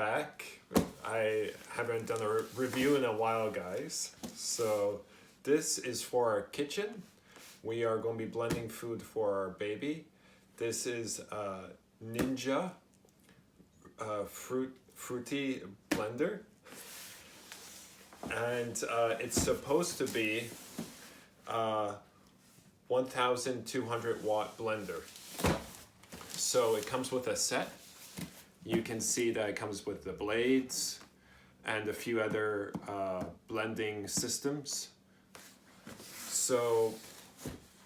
back. I haven't done a review in a while, guys. So this is for our kitchen. We are going to be blending food for our baby. This is Ninja FOODI blender. And it's supposed to be 1200 watt blender. So it comes with a set. You can see that it comes with the blades and a few other blending systems. So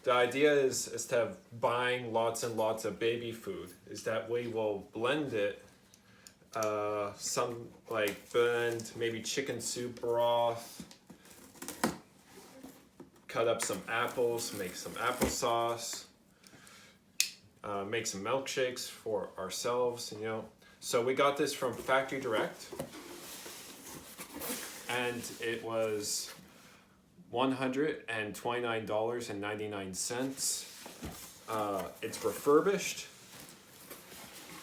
the idea is instead of buying lots and lots of baby food, is that we will blend it, blend maybe chicken soup broth, cut up some apples, make some applesauce, make some milkshakes for ourselves, you know. So we got this from Factory Direct, and it was $129.99. It's refurbished.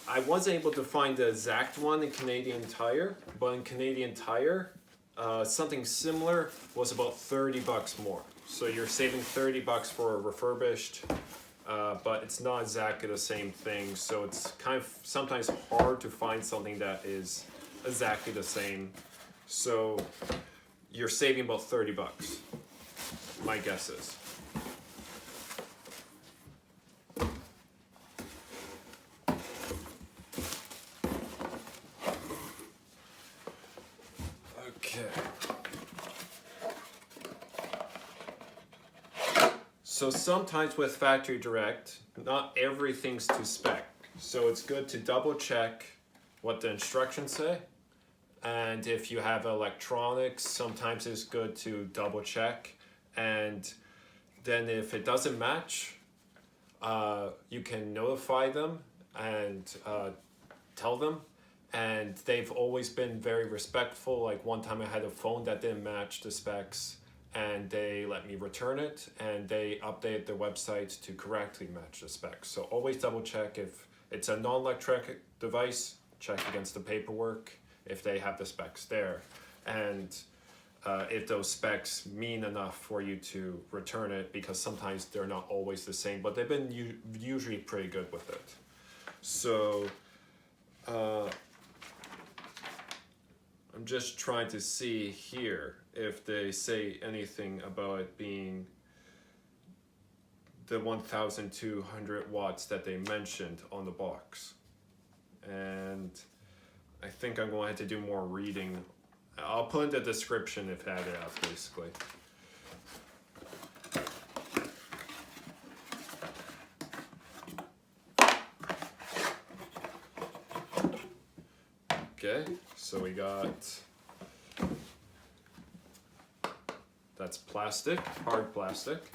I wasn't able to find the exact one in Canadian Tire, but in Canadian Tire, something similar was about 30 bucks more. So you're saving 30 bucks for a refurbished, but it's not exactly the same thing. So it's kind of sometimes hard to find something that is exactly the same. So you're saving about 30 bucks, my guess is. Okay. So sometimes with Factory Direct, not everything's to spec. So it's good to double check what the instructions say. And if you have electronics, sometimes it's good to double check. And then if it doesn't match, you can notify them and tell them. And they've always been very respectful. Like one time I had a phone that didn't match the specs, and they let me return it, and they updated their website to correctly match the specs. So always double check. If it's a non-electronic device, check against the paperwork if they have the specs there, and if those specs mean enough for you to return it, because sometimes they're not always the same, but they've been usually pretty good with it. So I'm just trying to see here if they say anything about it being the 1200 watts that they mentioned on the box. And I think I'm going to have to do more reading. I'll put in the description if I had it out, basically. Okay, so we got, that's plastic, hard plastic.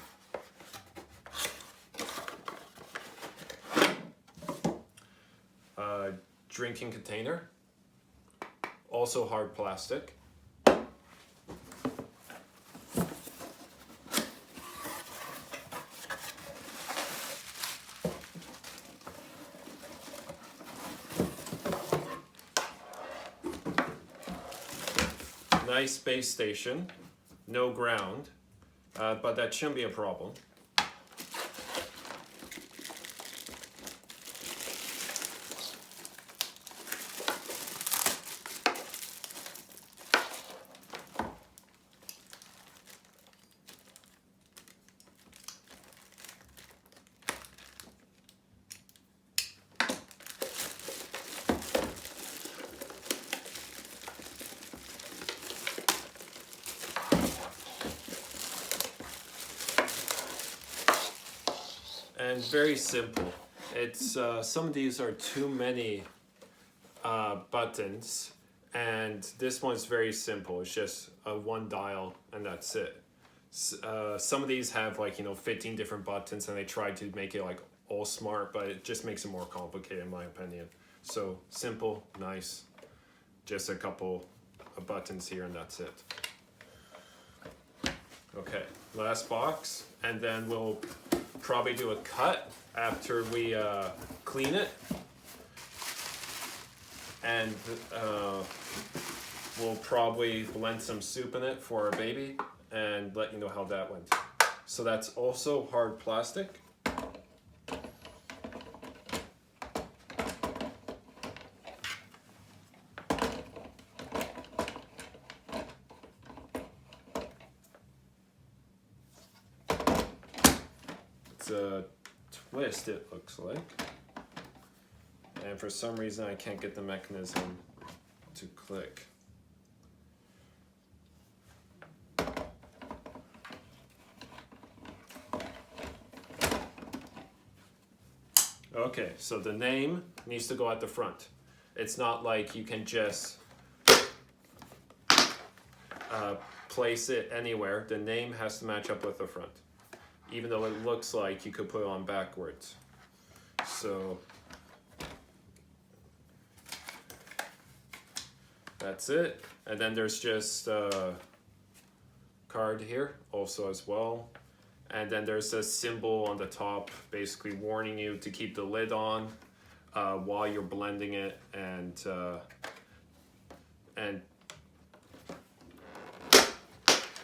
Drinking container, also hard plastic. Nice base station, no ground, but that shouldn't be a problem. And very simple. It's some of these are too many buttons, and this one's very simple. It's just one dial and that's it. Some of these have 15 different buttons, and they try to make it like all smart, but it just makes it more complicated in my opinion. So simple, nice, just a couple of buttons here and that's it. Okay, last box, and then we'll probably do a cut after we clean it. and we'll probably blend some soup in it for our baby and let you know how that went. So that's also hard plastic. It's a twist, it looks like. And for some reason I can't get the mechanism to click. Okay, so the name needs to go at the front. It's not like you can just place it anywhere. The name has to match up with the front, even though it looks like you could put it on backwards. So that's it. And then there's just a card here also as well. And then there's a symbol on the top basically warning you to keep the lid on while you're blending it, and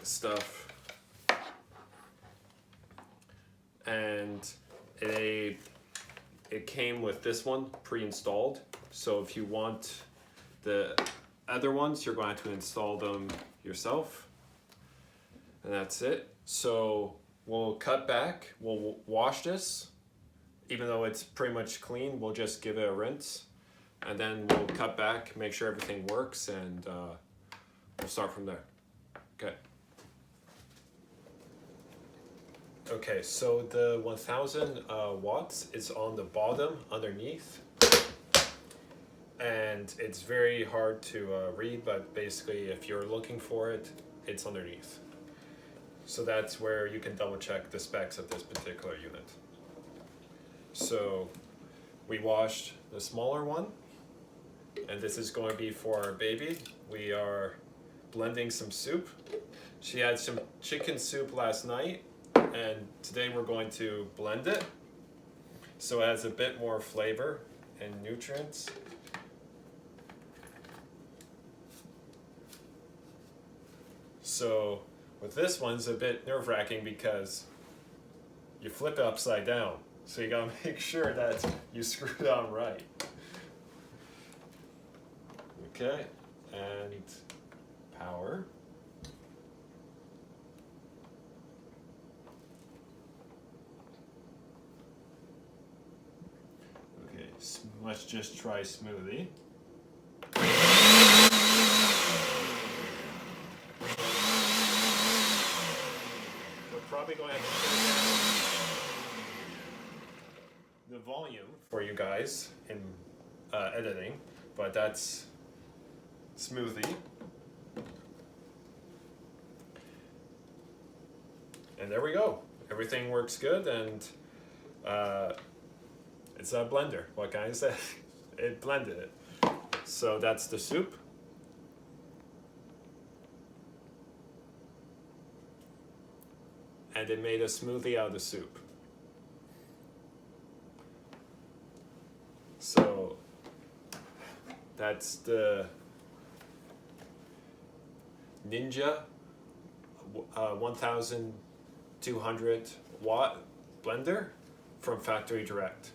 stuff. And it came with this one pre-installed. So if you want the other ones, you're going to install them yourself. And that's it. So we'll cut back, we'll wash this. Even though it's pretty much clean, we'll just give it a rinse. And then we'll cut back, make sure everything works, and we'll start from there. Okay. Okay, so the 1000 watts is on the bottom underneath. And it's very hard to read, but basically if you're looking for it, it's underneath. So that's where you can double check the specs of this particular unit. So we washed the smaller one, and this is going to be for our baby. We are blending some soup. She had some chicken soup last night, and today we're going to blend it so it has a bit more flavor and nutrients. So with this one, it's a bit nerve-wracking because you flip it upside down. So you gotta make sure that you screw it on right. Okay, and power. Okay, let's just try smoothie. We're probably going to have to turn down the volume for you guys in editing, but that's smoothie. And there we go. Everything works good, and it's a blender. What can I say? It blended it. So that's the soup. And it made a smoothie out of the soup. So that's the Ninja 1200 watt blender from Factory Direct.